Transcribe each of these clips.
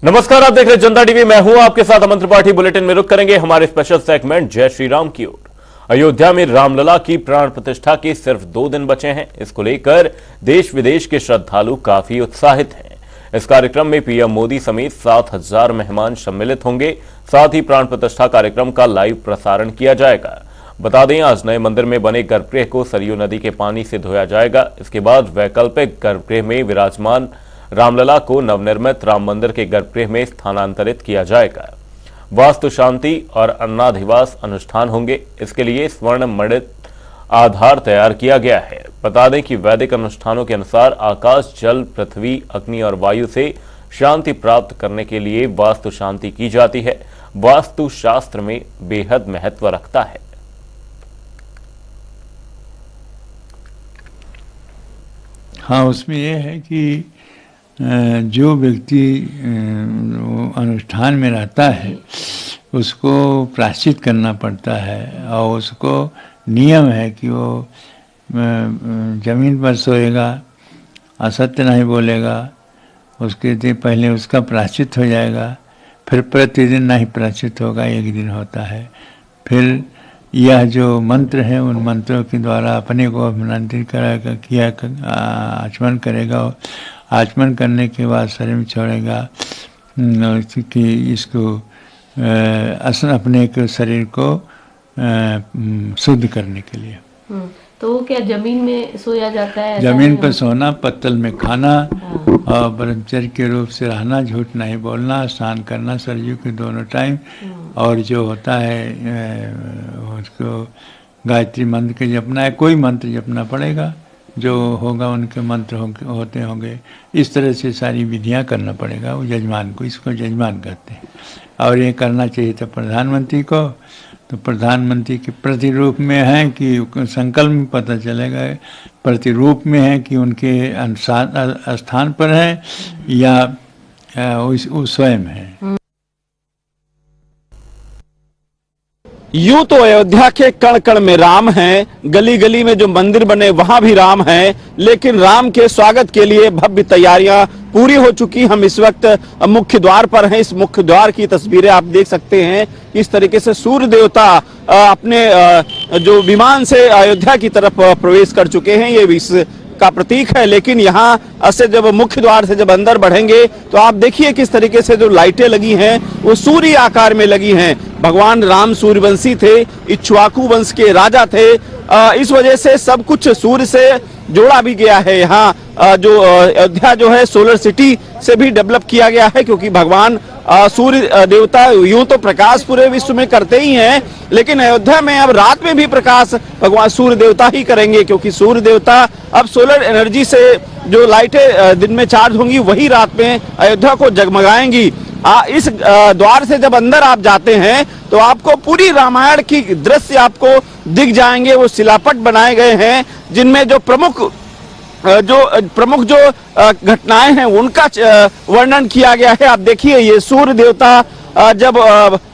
नमस्कार, आप देख रहे हैं जनता टीवी। मैं हूं आपके साथ अमन त्रिपाठी। बुलेटिन में रुक करेंगे हमारे स्पेशल सेगमेंट जय श्री राम की ओर। अयोध्या में रामलला की प्राण प्रतिष्ठा के सिर्फ 2 दिन बचे हैं। इसको लेकर देश विदेश के श्रद्धालु काफी उत्साहित हैं। इस कार्यक्रम में पीएम मोदी समेत 7,000 मेहमान सम्मिलित होंगे। साथ ही प्राण प्रतिष्ठा कार्यक्रम का लाइव प्रसारण किया जाएगा। बता दें, आज नए मंदिर में बने गर्भगृह को सरयू नदी के पानी से धोया जाएगा। इसके बाद वैकल्पिक गर्भगृह में विराजमान रामलला को नवनिर्मित राम मंदिर के गर्भगृह में स्थानांतरित किया जाएगा। वास्तु शांति और अन्नाधिवास अनुष्ठान होंगे। इसके लिए स्वर्ण मणित आधार तैयार किया गया है। बता दें कि वैदिक अनुष्ठानों के अनुसार आकाश, जल, पृथ्वी, अग्नि और वायु से शांति प्राप्त करने के लिए वास्तु शांति की जाती है। वास्तु शास्त्र में बेहद महत्व रखता है। हाँ, उसमें यह है कि जो व्यक्ति अनुष्ठान में रहता है उसको प्रायश्चित करना पड़ता है और उसको नियम है कि वो जमीन पर सोएगा, असत्य नहीं बोलेगा, उसके पहले उसका प्रायश्चित हो जाएगा, फिर प्रतिदिन नहीं प्रायश्चित होगा, एक दिन होता है। फिर यह जो मंत्र है उन मंत्रों के द्वारा अपने को अभिनंदित किया आचमन करेगा। आचमन करने के बाद शरीर में छोड़ेगा कि इसको अपने के शरीर को शुद्ध करने के लिए। तो क्या जमीन में सोया जाता है? जमीन पर सोना, पत्तल में खाना और ब्रह्मचर्य के रूप से रहना, झूठ नहीं बोलना, स्नान करना सरयू के दोनों टाइम। और जो होता है उसको गायत्री मंत्र के जपना है, कोई मंत्र जपना पड़ेगा, जो होगा उनके मंत्र होते होंगे। इस तरह से सारी विधियां करना पड़ेगा वो जजमान को, इसको जजमान कहते हैं। और ये करना चाहिए था प्रधानमंत्री को। तो प्रधानमंत्री के प्रतिरूप में है कि संकल्प में पता चलेगा, प्रतिरूप में है कि उनके स्थान पर है या वो स्वयं है। यूं तो अयोध्या के कण कण में राम हैं, गली गली में जो मंदिर बने वहां भी राम हैं, लेकिन राम के स्वागत के लिए भव्य तैयारियां पूरी हो चुकी। हम इस वक्त मुख्य द्वार पर हैं। इस मुख्य द्वार की तस्वीरें आप देख सकते हैं। इस तरीके से सूर्य देवता अपने जो विमान से अयोध्या की तरफ प्रवेश कर चुके हैं। ये का प्रतीक है। लेकिन यहाँ से जब मुख्य द्वार से जब अंदर बढ़ेंगे तो आप देखिए किस तरीके से जो लाइटें लगी हैं वो सूर्य आकार में लगी हैं। भगवान राम सूर्यवंशी थे, इक्ष्वाकु वंश के राजा थे। इस वजह से सब कुछ सूर्य से जोड़ा भी गया है। यहाँ जो अयोध्या जो है सोलर सिटी से भी डेवलप किया गया है, क्योंकि भगवान सूर्य देवता यूं तो प्रकाश पूरे विश्व में करते ही हैं, लेकिन अयोध्या में अब रात में भी प्रकाश भगवान सूर्य देवता ही करेंगे, क्योंकि सूर्य देवता अब सोलर एनर्जी से जो लाइटें दिन में चार्ज होंगी वही रात में अयोध्या को जगमगाएंगी। इस द्वार से जब अंदर आप जाते हैं तो आपको पूरी रामायण की दृश्य आपको दिख जाएंगे। वो शिलापट बनाए गए हैं जिनमें जो प्रमुख जो घटनाएं हैं उनका वर्णन किया गया है। आप देखिए, ये सूर्य देवता जब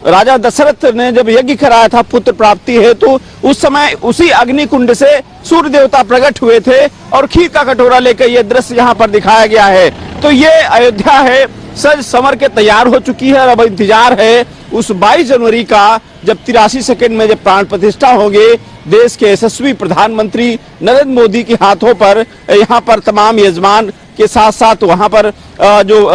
राजा दशरथ ने जब यज्ञ कराया था पुत्र प्राप्ति हेतु, उस समय उसी अग्नि कुंड से सूर्य देवता प्रकट हुए थे और खीर का कटोरा लेकर ये दृश्य यहाँ पर दिखाया गया है। तो ये अयोध्या है, सज संवर के तैयार हो चुकी है और अब इंतजार है उस 22 जनवरी का, जब 83 सेकंड में जब प्राण प्रतिष्ठा होंगे देश के यशस्वी प्रधानमंत्री नरेंद्र मोदी के हाथों पर। यहाँ पर तमाम यजमान के साथ साथ वहां पर जो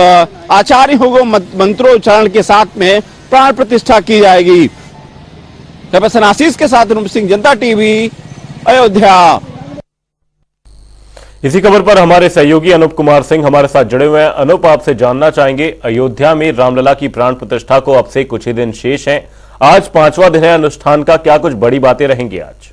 आचार्य होंगे मंत्रोच्चारण के साथ में प्राण प्रतिष्ठा की जाएगी। कैमरामैन आशीष के साथ रूप सिंह, जनता टीवी, अयोध्या। इसी खबर पर हमारे सहयोगी अनूप कुमार सिंह हमारे साथ जुड़े हुए हैं। अनूप, आपसे जानना चाहेंगे, अयोध्या में रामलला की प्राण प्रतिष्ठा को अब से कुछ ही दिन शेष हैं। आज 5वां दिन है अनुष्ठान का, क्या कुछ बड़ी बातें रहेंगी आज?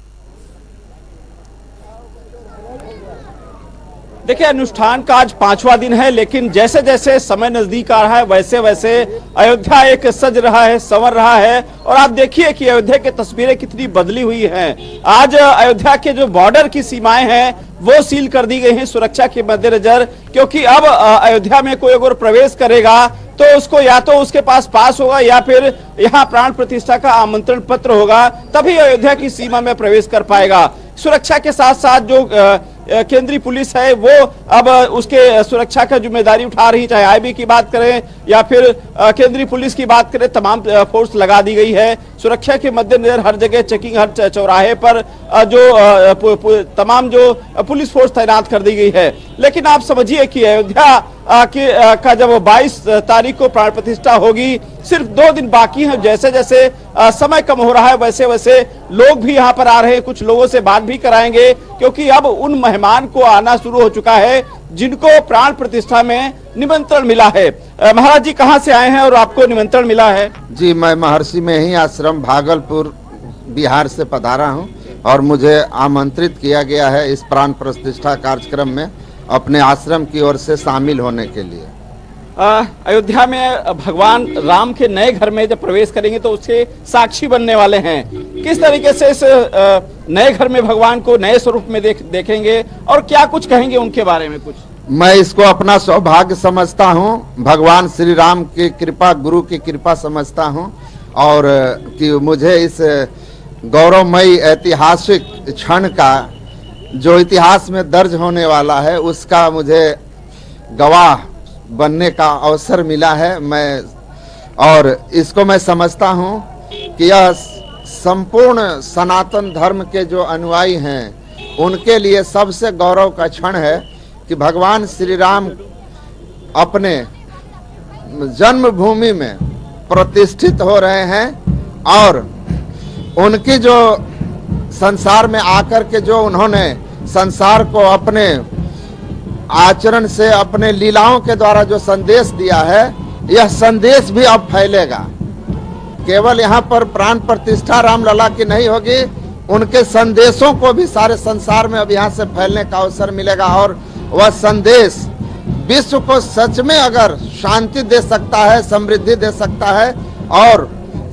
देखिए, अनुष्ठान का आज 5वां दिन है, लेकिन जैसे जैसे समय नजदीक आ रहा है वैसे वैसे अयोध्या एक सज रहा है, संवर रहा है। और आप देखिए कि अयोध्या की तस्वीरें कितनी बदली हुई हैं। आज अयोध्या के जो बॉर्डर की सीमाएं हैं वो सील कर दी गई हैं सुरक्षा के मद्देनजर, क्योंकि अब अयोध्या में कोई अगर प्रवेश करेगा तो उसको या तो उसके पास होगा या फिर यहाँ प्राण प्रतिष्ठा का आमंत्रण पत्र होगा, तभी अयोध्या की सीमा में प्रवेश कर पाएगा। सुरक्षा के साथ साथ जो केंद्रीय पुलिस है वो अब उसके सुरक्षा का जिम्मेदारी उठा रही, चाहे आईबी की बात करें या फिर केंद्रीय पुलिस की बात करें, तमाम फोर्स लगा दी गई है। सुरक्षा के मद्देनजर हर जगह चेकिंग, हर चौराहे पर जो तमाम जो पुलिस फोर्स तैनात कर दी गई है। लेकिन आप समझिए कि अयोध्या का जब 22 तारीख को प्राण प्रतिष्ठा होगी, सिर्फ 2 दिन बाकी हैं। जैसे जैसे समय कम हो रहा है वैसे वैसे लोग भी यहाँ पर आ रहे हैं। कुछ लोगों से बात भी कराएंगे, क्योंकि अब उन मेहमान को आना शुरू हो चुका है जिनको प्राण प्रतिष्ठा में निमंत्रण मिला है। महाराज जी कहाँ से आए हैं और आपको निमंत्रण मिला है? जी, मैं महर्षि में ही आश्रम भागलपुर बिहार से पधारा हूँ और मुझे आमंत्रित किया गया है इस प्राण प्रतिष्ठा कार्यक्रम में अपने आश्रम की ओर से शामिल होने के लिए। अयोध्या में भगवान राम के नए घर में जब प्रवेश करेंगे तो उसके साक्षी बनने वाले हैं। किस तरीके से इस नए घर में भगवान को नए स्वरूप में देखेंगे और क्या कुछ कहेंगे उनके बारे में कुछ? मैं इसको अपना सौभाग्य समझता हूँ, भगवान श्री राम की कृपा, गुरु की कृपा समझता हूँ और कि मुझे इस गौरवमयी ऐतिहासिक क्षण का जो इतिहास में दर्ज होने वाला है उसका मुझे गवाह बनने का अवसर मिला है। और इसको मैं समझता हूँ कि यह संपूर्ण सनातन धर्म के जो अनुयायी हैं उनके लिए सबसे गौरव का क्षण है कि भगवान श्री राम अपने जन्मभूमि में प्रतिष्ठित हो रहे हैं और उनकी जो संसार में आकर के जो उन्होंने संसार को अपने आचरण से, अपने लीलाओं के द्वारा जो संदेश दिया है, यह संदेश भी अब फैलेगा। केवल यहाँ पर प्राण प्रतिष्ठा रामलला की नहीं होगी, उनके संदेशों को भी सारे संसार में अब यहाँ से फैलने का अवसर मिलेगा और वह संदेश विश्व को सच में अगर शांति दे सकता है, समृद्धि दे सकता है और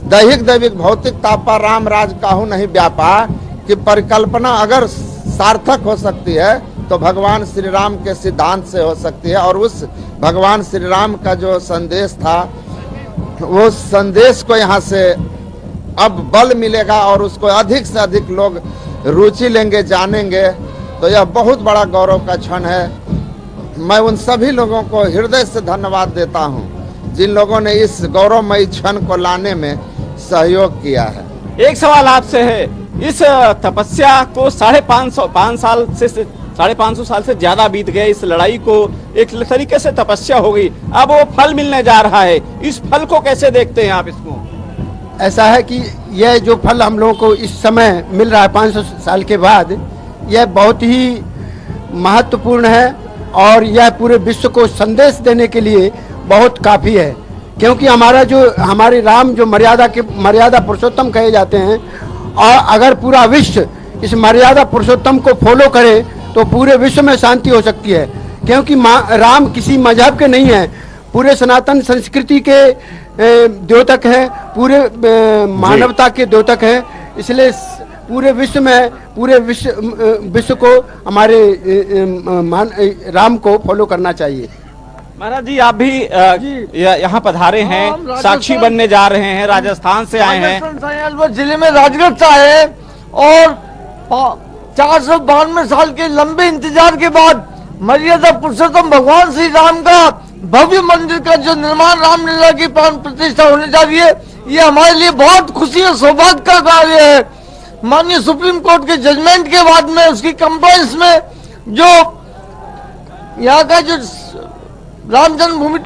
दैहिक दैविक भौतिक तापा राम राज काहू नहीं व्यापा की परिकल्पना अगर सार्थक हो सकती है तो भगवान श्री राम के सिद्धांत से हो सकती है। और उस भगवान श्री राम का जो संदेश था वो संदेश को यहाँ से अब बल मिलेगा और उसको अधिक से अधिक लोग रुचि लेंगे, जानेंगे। तो यह बहुत बड़ा गौरव का क्षण है। मैं उन सभी लोगों को हृदय से धन्यवाद देता हूँ जिन लोगों ने इस गौरवमयी क्षण को लाने में सहयोग किया है। एक सवाल आपसे है, इस तपस्या को 550 साल से ज्यादा बीत गए, इस लड़ाई को एक तरीके से तपस्या हो गई, अब वो फल मिलने जा रहा है, इस फल को कैसे देखते हैं आप इसको? ऐसा है कि यह जो फल हम लोगों को इस समय मिल रहा है 500 साल के बाद, यह बहुत ही महत्वपूर्ण है और यह पूरे विश्व को संदेश देने के लिए बहुत काफ़ी है। क्योंकि हमारे राम जो मर्यादा पुरुषोत्तम कहे जाते हैं और अगर पूरा विश्व इस मर्यादा पुरुषोत्तम को फॉलो करे तो पूरे विश्व में शांति हो सकती है। क्योंकि राम किसी मजहब के नहीं है, पूरे सनातन संस्कृति के द्योतक है, पूरे मानवता के द्योतक है। इसलिए पूरे विश्व को हमारे राम को फॉलो करना चाहिए। महाराज जी, आप भी यहाँ पधारे हैं, साक्षी बनने जा रहे हैं, राजस्थान से आए हैं। जिले में राजगढ़ से आए हैं और 492 साल के लंबे इंतजार के बाद मर्यादा पुरुषोत्तम भगवान श्री राम का भव्य मंदिर का जो निर्माण रामलीला की प्राण प्रतिष्ठा होने जा रही है, ये हमारे लिए बहुत खुशी और सौभाग्य का कार्य है। माननीय सुप्रीम कोर्ट के जजमेंट के बाद में उसकी कंप्लायंस में जो यहाँ का जो राम जन्मभूमि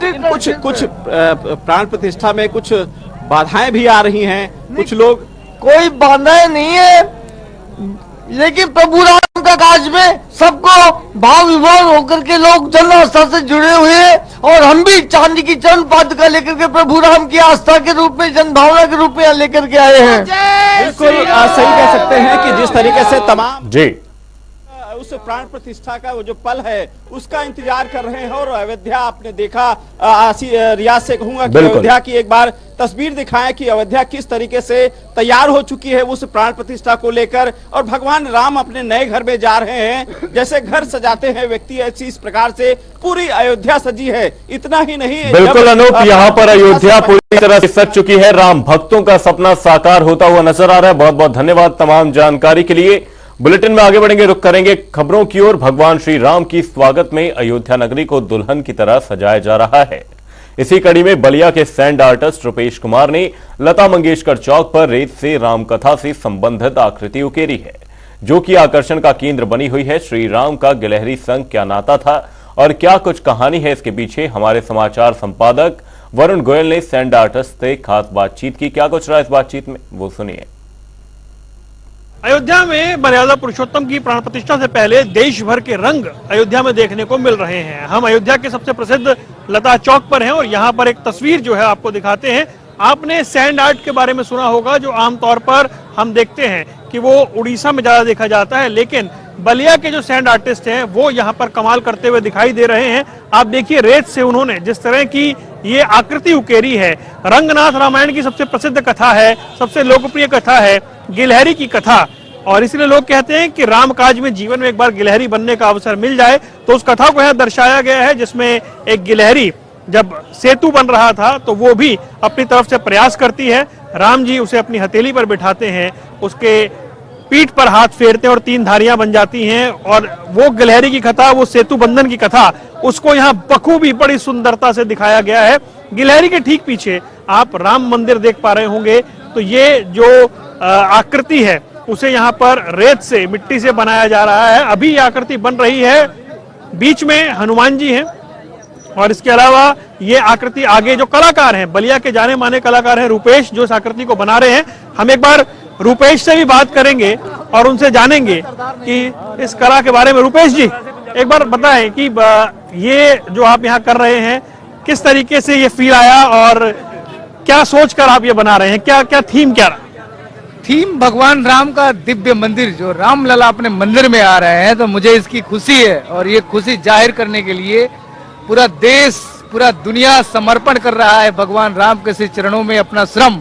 कुछ प्राण प्रतिष्ठा में कुछ बाधाएं भी आ रही हैं, कुछ लोग, कोई बाधाएं नहीं है, लेकिन प्रभु राम का काज में सबको भाव विभोर होकर के लोग जन आस्था से जुड़े हुए हैं और हम भी चांदी की चरण पादुका लेकर के प्रभु राम की आस्था के रूप में, जन भावना के रूप में लेकर के आए हैं। बिल्कुल सही कह सकते हैं कि जिस तरीके से तमाम उस प्राण प्रतिष्ठा का वो जो पल है उसका इंतजार कर रहे हैं। और अयोध्या आपने देखा, रियाज से कहूंगा कि अयोध्या की एक बार तस्वीर दिखाएं कि अयोध्या किस तरीके से तैयार हो चुकी है उस प्राण प्रतिष्ठा को लेकर, और भगवान राम अपने नए घर में जा रहे हैं। जैसे घर सजाते हैं व्यक्ति, ऐसी इस प्रकार से पूरी अयोध्या सजी है। इतना ही नहीं, बिल्कुल अनूप, यहाँ पर अयोध्या पूरी तरह से सज चुकी है, राम भक्तों का सपना साकार होता हुआ नजर आ रहा है। बहुत बहुत धन्यवाद तमाम जानकारी के लिए। बुलेटिन में आगे बढ़ेंगे, रुख करेंगे खबरों की ओर। भगवान श्री राम की स्वागत में अयोध्या नगरी को दुल्हन की तरह सजाया जा रहा है। इसी कड़ी में बलिया के सैंड आर्टिस्ट रुपेश कुमार ने लता मंगेशकर चौक पर रेत से रामकथा से संबंधित आकृति उकेरी है, जो कि आकर्षण का केंद्र बनी हुई है। श्री राम का गिलहरी संग क्या नाता था और क्या कुछ कहानी है इसके पीछे, हमारे समाचार संपादक वरुण गोयल ने सैंड आर्टिस्ट से खास बातचीत की। क्या कुछ रहा इस बातचीत में, वो सुनिए। अयोध्या में मर्यादा पुरुषोत्तम की प्राण प्रतिष्ठा से पहले देश भर के रंग अयोध्या में देखने को मिल रहे हैं। हम अयोध्या के सबसे प्रसिद्ध लता चौक पर हैं और यहाँ पर एक तस्वीर जो है आपको दिखाते हैं। आपने सैंड आर्ट के बारे में सुना होगा, जो आमतौर पर हम देखते हैं कि वो उड़ीसा में ज्यादा देखा जाता है, लेकिन बलिया के जो सैंड आर्टिस्ट हैं वो यहाँ पर कमाल करते हुए दिखाई दे रहे हैं। आप देखिए, रेत से उन्होंने जिस तरह की ये आकृति उकेरी है। रंगनाथ रामायण की सबसे प्रसिद्ध कथा है, सबसे लोकप्रिय कथा है गिलहरी की कथा, और इसलिए लोग कहते हैं कि राम काज में जीवन में एक बार गिलहरी बनने का अवसर मिल जाए। तो उस कथा को यहाँ दर्शाया गया है, जिसमें एक गिलहरी जब सेतु बन रहा था तो वो भी अपनी तरफ से प्रयास करती है। राम जी उसे अपनी हथेली पर बिठाते हैं, उसके पीठ पर हाथ फेरते हैं और 3 धारियां बन जाती हैं। और वो गिलहरी की कथा, वो सेतु बंधन की कथा, उसको यहाँ बखूबी बड़ी सुंदरता से दिखाया गया है। गिलहरी के ठीक पीछे आप राम मंदिर देख पा रहे होंगे। तो ये जो आकृति है उसे यहाँ पर रेत से, मिट्टी से बनाया जा रहा है। अभी ये आकृति बन रही है। बीच में हनुमान जी हैं और इसके अलावा ये आकृति आगे जो कलाकार हैं, बलिया के जाने माने कलाकार हैं रुपेश, जो इस आकृति को बना रहे हैं। हम एक बार रुपेश से भी बात करेंगे और उनसे जानेंगे कि इस कला के बारे में। रुपेश जी, एक बार बताएं कि ये जो आप यहाँ कर रहे हैं, किस तरीके से ये फील आया और क्या सोचकर आप ये बना रहे हैं, क्या क्या थीम क्या रहा? थीम भगवान राम का दिव्य मंदिर, जो रामलला अपने मंदिर में आ रहे हैं, तो मुझे इसकी खुशी है। और ये खुशी जाहिर करने के लिए पूरा देश, पूरा दुनिया समर्पण कर रहा है भगवान राम के श्री चरणों में अपना श्रम,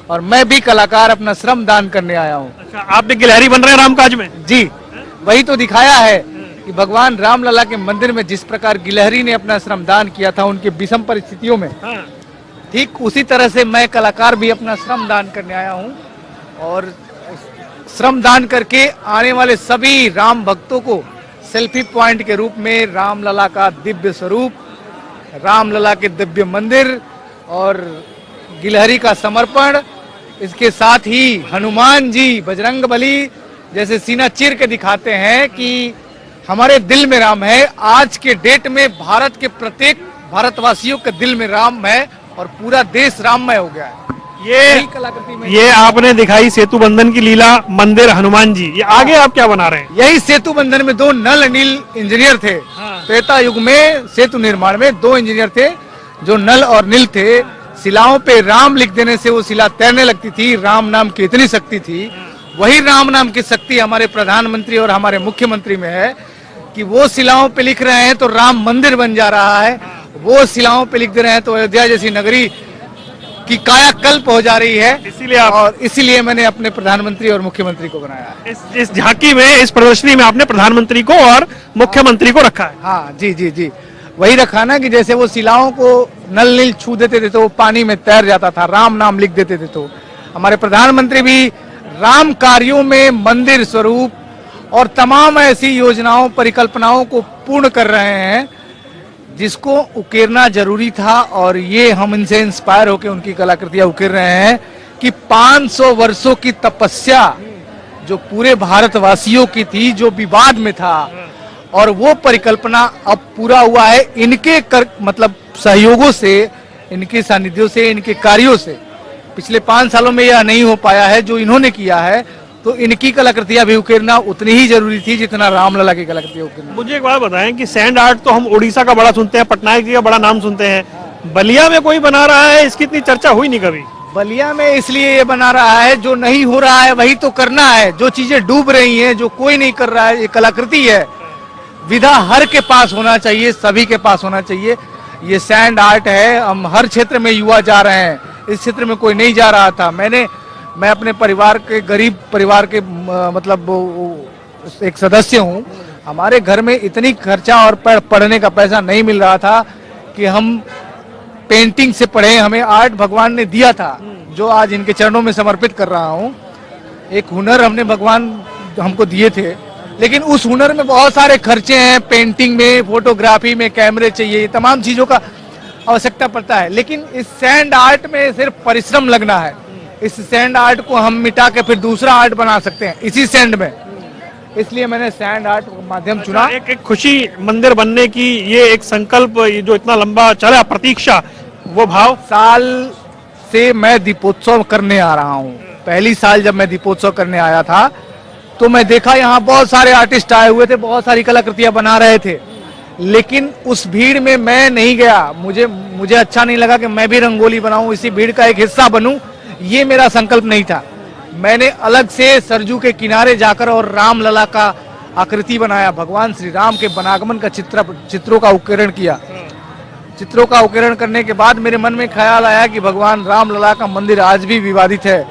और मैं भी कलाकार अपना श्रम दान करने आया हूँ। अच्छा, आप भी गिलहरी बन रहे हैं रामकाज में? जी, वही तो दिखाया है कि भगवान रामलला के मंदिर में जिस प्रकार गिलहरी ने अपना श्रम दान किया था उनकी विषम परिस्थितियों में, ठीक उसी तरह से मैं कलाकार भी अपना श्रम दान करने आया हूँ। और श्रम दान करके आने वाले सभी राम भक्तों को सेल्फी पॉइंट के रूप में रामलला का दिव्य स्वरूप, रामलला के दिव्य मंदिर और गिलहरी का समर्पण, इसके साथ ही हनुमान जी बजरंगबली जैसे सीना चीर के दिखाते हैं कि हमारे दिल में राम है। आज के डेट में भारत के प्रत्येक भारतवासियों के दिल में राम है और पूरा देश राममय हो गया है। ये आपने दिखाई सेतु बंधन की लीला, मंदिर, हनुमान जी। ये आगे आप क्या बना रहे हैं? यही सेतु बंधन में 2 नल नील इंजीनियर थे। त्रेता युग में सेतु निर्माण में 2 इंजीनियर थे जो नल और नील थे। शिलाओं पे राम लिख देने से वो शिला तैरने लगती थी। राम नाम की इतनी शक्ति थी। वही राम नाम की शक्ति हमारे प्रधानमंत्री और हमारे मुख्यमंत्री में है कि वो शिलाओं पे लिख रहे हैं तो राम मंदिर बन जा रहा है, वो शिलाओं पे लिख दे रहे हैं तो अयोध्या जैसी नगरी की कायाकल्प हो जा रही है। इसीलिए मैंने अपने प्रधानमंत्री और मुख्यमंत्री को बनाया है। इस झांकी में, इस प्रदर्शनी में आपने प्रधानमंत्री को और मुख्यमंत्री को रखा है? हाँ जी जी जी, वही रखा ना कि जैसे वो शिलाओं को नल नील छू देते थे तो वो पानी में तैर जाता था, राम नाम लिख देते थे। तो हमारे प्रधानमंत्री भी राम कार्यों में मंदिर स्वरूप और तमाम ऐसी योजनाओं, परिकल्पनाओं को पूर्ण कर रहे हैं जिसको उकेरना जरूरी था। और ये हम इनसे इंस्पायर होकर उनकी कलाकृतियां उकेर रहे हैं कि 500 वर्षों की तपस्या जो पूरे भारतवासियों की थी, जो विवाद में था, और वो परिकल्पना अब पूरा हुआ है इनके मतलब सहयोगों से, इनके सानिध्यों से, इनके कार्यों से। पिछले 5 सालों में यह नहीं हो पाया है जो इन्होंने किया है, तो इनकी कलाकृतियां भी उकेरना उतनी ही जरूरी थी जितना रामलला की कलाकृतियां उकेरना। मुझे एक बात बताएं कि सैंड आर्ट तो हम उड़ीसा का बड़ा सुनते हैं, पटनायक जी का बड़ा नाम सुनते हैं, बलिया में कोई बना रहा है, इसकी इतनी चर्चा हुई नहीं कभी। बलिया में इसलिए ये बना रहा है, जो नहीं हो रहा है वही तो करना है। जो चीजें डूब रही हैं, जो कोई नहीं कर रहा है, ये कलाकृति है। विधा हर के पास होना चाहिए, सभी के पास होना चाहिए। ये सैंड आर्ट है। हम हर क्षेत्र में युवा जा रहे हैं, इस क्षेत्र में कोई नहीं जा रहा था। मैं अपने परिवार के, गरीब परिवार के मतलब एक सदस्य हूँ। हमारे घर में इतनी खर्चा और पढ़ने का पैसा नहीं मिल रहा था कि हम पेंटिंग से पढ़े। हमें आर्ट भगवान ने दिया था जो आज इनके चरणों में समर्पित कर रहा हूँ। एक हुनर हमने भगवान हमको दिए थे, लेकिन उस हुनर में बहुत सारे खर्चे हैं, पेंटिंग में, फोटोग्राफी में, कैमरे चाहिए, ये तमाम चीज़ों का आवश्यकता पड़ता है। लेकिन इस सैंड आर्ट में सिर्फ परिश्रम लगना है। इस सैंड आर्ट को हम मिटा के फिर दूसरा आर्ट बना सकते हैं इसी सैंड में, इसलिए मैंने सैंड आर्ट माध्यम चुना। एक खुशी मंदिर बनने की, ये एक संकल्प, ये जो इतना लंबा चला प्रतीक्षा, वो भाव। साल से मैं दीपोत्सव करने आ रहा हूँ। पहली साल जब मैं दीपोत्सव करने आया था तो मैं देखा यहाँ बहुत सारे आर्टिस्ट आए हुए थे, बहुत सारी कलाकृतियां बना रहे थे, लेकिन उस भीड़ में मैं नहीं गया। मुझे अच्छा नहीं लगा कि मैं भी रंगोली बनाऊं, इसी भीड़ का एक हिस्सा बनूं, ये मेरा संकल्प नहीं था। मैंने अलग से सरजू के किनारे जाकर और रामलला का आकृति बनाया, भगवान श्री राम के वनागमन का चित्रों का उकेरण किया। चित्रों का उकेरण करने के बाद मेरे मन में ख्याल आया कि भगवान रामलला का मंदिर आज भी विवादित है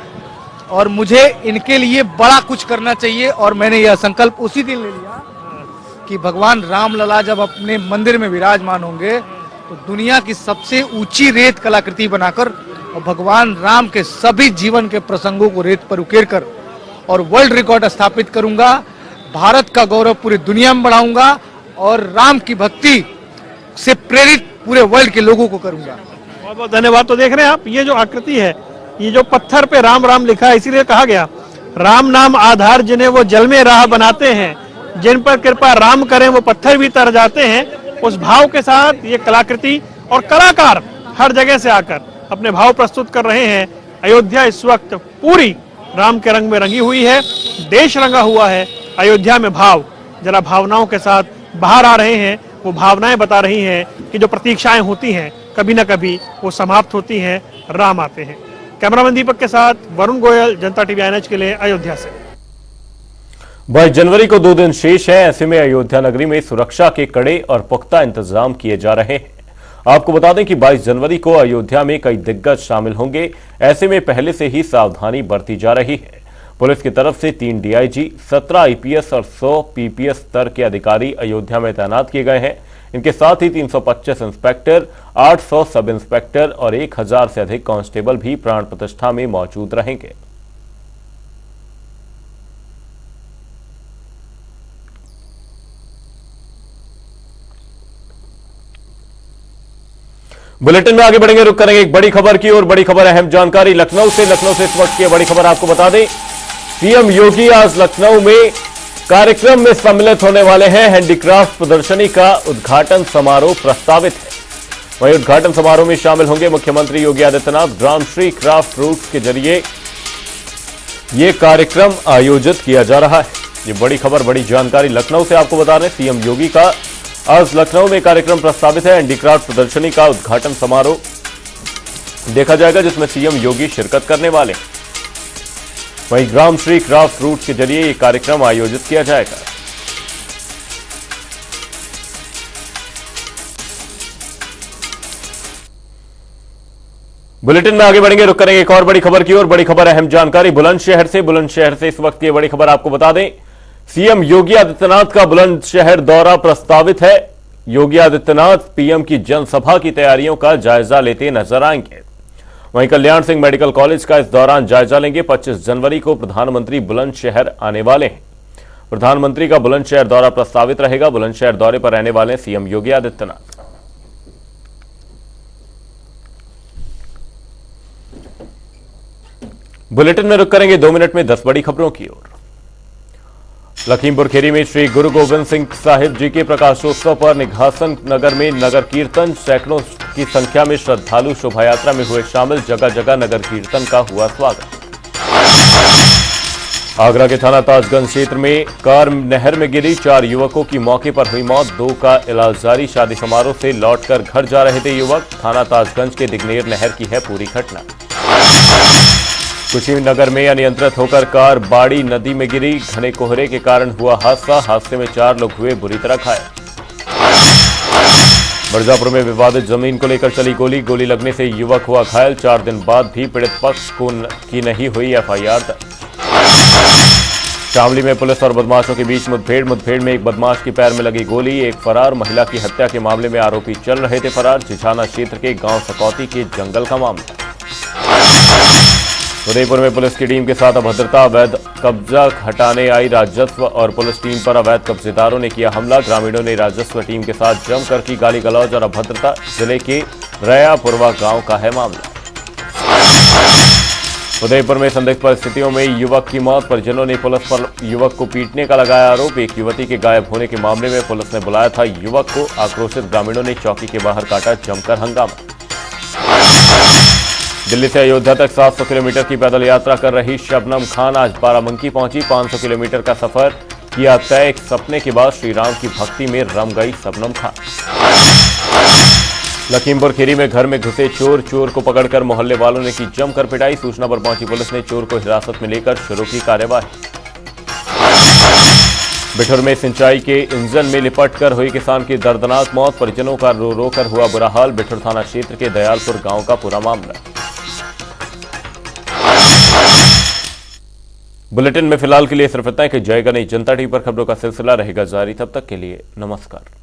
और मुझे इनके लिए बड़ा कुछ करना चाहिए, और मैंने यह संकल्प उसी दिन ले लिया कि भगवान रामलला जब अपने मंदिर में विराजमान होंगे तो दुनिया की सबसे ऊंची रेत कलाकृति बनाकर और भगवान राम के सभी जीवन के प्रसंगों को रेत पर उकेर कर और वर्ल्ड रिकॉर्ड स्थापित करूंगा, भारत का गौरव पूरी दुनिया में बढ़ाऊंगा और राम की भक्ति से प्रेरित पूरे वर्ल्ड के लोगों को करूंगा। बहुत बहुत धन्यवाद। तो देख रहे हैं आप, ये जो आकृति है, ये जो पत्थर पे राम राम लिखा है, इसीलिए कहा गया राम नाम आधार जिन्हें वो जल में राह बनाते हैं, जिन पर कृपा राम करें वो पत्थर भी तर जाते हैं। उस भाव के साथ ये कलाकृति और कलाकार हर जगह से आकर अपने भाव प्रस्तुत कर रहे हैं। अयोध्या इस वक्त पूरी राम के रंग में रंगी हुई है, देश रंगा हुआ है। अयोध्या में भाव जरा भावनाओं के साथ बाहर आ रहे हैं। वो भावनाएं बता रही हैं कि जो प्रतीक्षाएं होती हैं कभी ना कभी वो समाप्त होती हैं, राम आते हैं। कैमरामैन दीपक के साथ वरुण गोयल, जनता टीवी INH के लिए अयोध्या से। 22 जनवरी को 2 दिन शेष है, ऐसे में अयोध्या नगरी में सुरक्षा के कड़े और पुख्ता इंतजाम किए जा रहे हैं। आपको बता दें कि 22 जनवरी को अयोध्या में कई दिग्गज शामिल होंगे, ऐसे में पहले से ही सावधानी बरती जा रही है। पुलिस की तरफ से 3 DIG, 17 IPS और 100 PPS स्तर के अधिकारी अयोध्या में तैनात किए गए हैं। इनके साथ ही 325 इंस्पेक्टर, 800 सब इंस्पेक्टर और 1000 से अधिक कांस्टेबल भी प्राण प्रतिष्ठा में मौजूद रहेंगे। बुलेटिन में आगे बढ़ेंगे, रुक करेंगे एक बड़ी खबर की और। बड़ी खबर, अहम जानकारी लखनऊ से इस वक्त की बड़ी खबर आपको बता दें। सीएम योगी आज लखनऊ में कार्यक्रम में सम्मिलित होने वाले हैं। हैंडीक्राफ्ट प्रदर्शनी का उद्घाटन समारोह प्रस्तावित है। वहीं उद्घाटन समारोह में शामिल होंगे मुख्यमंत्री योगी आदित्यनाथ। ग्रामश्री क्राफ्ट रूट्स के जरिए यह कार्यक्रम आयोजित किया जा रहा है। ये बड़ी खबर, बड़ी जानकारी लखनऊ से आपको बता रहे हैं। सीएम योगी का आज लखनऊ में कार्यक्रम प्रस्तावित है। हैंडीक्राफ्ट प्रदर्शनी का उद्घाटन समारोह देखा जाएगा, जिसमें सीएम योगी शिरकत करने वाले हैं। वहीं ग्रामश्री क्राफ्ट रूट्स के जरिए यह कार्यक्रम आयोजित किया जाएगा। बुलेटिन में आगे बढ़ेंगे, रुक करेंगे एक और बड़ी खबर की ओर। बड़ी खबर, अहम जानकारी बुलंदशहर से इस वक्त की बड़ी खबर आपको बता दें। सीएम योगी आदित्यनाथ का बुलंदशहर दौरा प्रस्तावित है। योगी आदित्यनाथ पीएम की जनसभा की तैयारियों का जायजा लेते नजर आएंगे। वहीं कल्याण सिंह मेडिकल कॉलेज का इस दौरान जायजा लेंगे। 25 जनवरी को प्रधानमंत्री बुलंदशहर आने वाले हैं। प्रधानमंत्री का बुलंदशहर दौरा प्रस्तावित रहेगा। बुलंदशहर दौरे पर रहने वाले सीएम योगी आदित्यनाथ। बुलेटिन में रुक करेंगे 2 मिनट में 10 बड़ी खबरों की ओर। लखीमपुर खीरी में श्री गुरु गोविंद सिंह साहिब जी के प्रकाशोत्सव पर निघासन नगर में नगर कीर्तन, सैकड़ों की संख्या में श्रद्धालु शोभा यात्रा में हुए शामिल। जगह जगह नगर कीर्तन का हुआ स्वागत। आगरा के थाना ताजगंज क्षेत्र में कार नहर में गिरी, 4 युवकों की मौके पर हुई मौत, 2 का इलाज जारी। शादी समारोह से लौटकर घर जा रहे थे युवक। थाना ताजगंज के दिग्नेर नहर की है पूरी घटना। कुशीनगर में अनियंत्रित होकर कार बाड़ी नदी में गिरी, घने कोहरे के कारण हुआ हादसे में 4 लोग हुए बुरी तरह घायल। मिर्जापुर में विवादित जमीन को लेकर चली गोली लगने से युवक हुआ घायल। 4 दिन बाद भी पीड़ित पक्ष की नहीं हुई FIR दर्ज। शामली में पुलिस और बदमाशों के बीच मुठभेड़ में एक बदमाश की पैर में लगी गोली, एक फरार। महिला की हत्या के मामले में आरोपी चल रहे थे फरार। झिझाना क्षेत्र के गांव सकौती के जंगल का मामला। उदयपुर में पुलिस की टीम के साथ अभद्रता, अवैध कब्जा हटाने आई राजस्व और पुलिस टीम पर अवैध कब्जेदारों ने किया हमला। ग्रामीणों ने राजस्व टीम के साथ जमकर की गाली गलौज और अभद्रता। जिले के रयापुरवा गांव का है मामला। उदयपुर में संदिग्ध परिस्थितियों में युवक की मौत। परिजनों ने पुलिस पर युवक को पीटने का लगाया आरोप। एक युवती के गायब होने के मामले में पुलिस ने बुलाया था युवक को। आक्रोशित ग्रामीणों ने चौकी के बाहर काटा जमकर हंगामा। दिल्ली से अयोध्या तक 700 किलोमीटर की पैदल यात्रा कर रही शबनम खान आज बाराबंकी पहुंची। 500 किलोमीटर का सफर किया तय। एक सपने के बाद श्री राम की भक्ति में रम गई शबनम खान। लखीमपुर खीरी में घर में घुसे चोर को पकड़कर मोहल्ले वालों ने की जमकर पिटाई। सूचना पर पहुंची पुलिस ने चोर को हिरासत में लेकर शुरू की कार्यवाही। बिठूर में सिंचाई के इंजन में लिपटकर हुई किसान की दर्दनाक मौत। परिजनों का रो रो कर हुआ बुरा हाल। बिठूर थाना क्षेत्र के दयालपुर गांव का पूरा मामला। बुलेटिन में फिलहाल के लिए सिर्फ इतना है कि जय गणेश। जनता टीवी पर खबरों का सिलसिला रहेगा जारी। तब तक के लिए नमस्कार।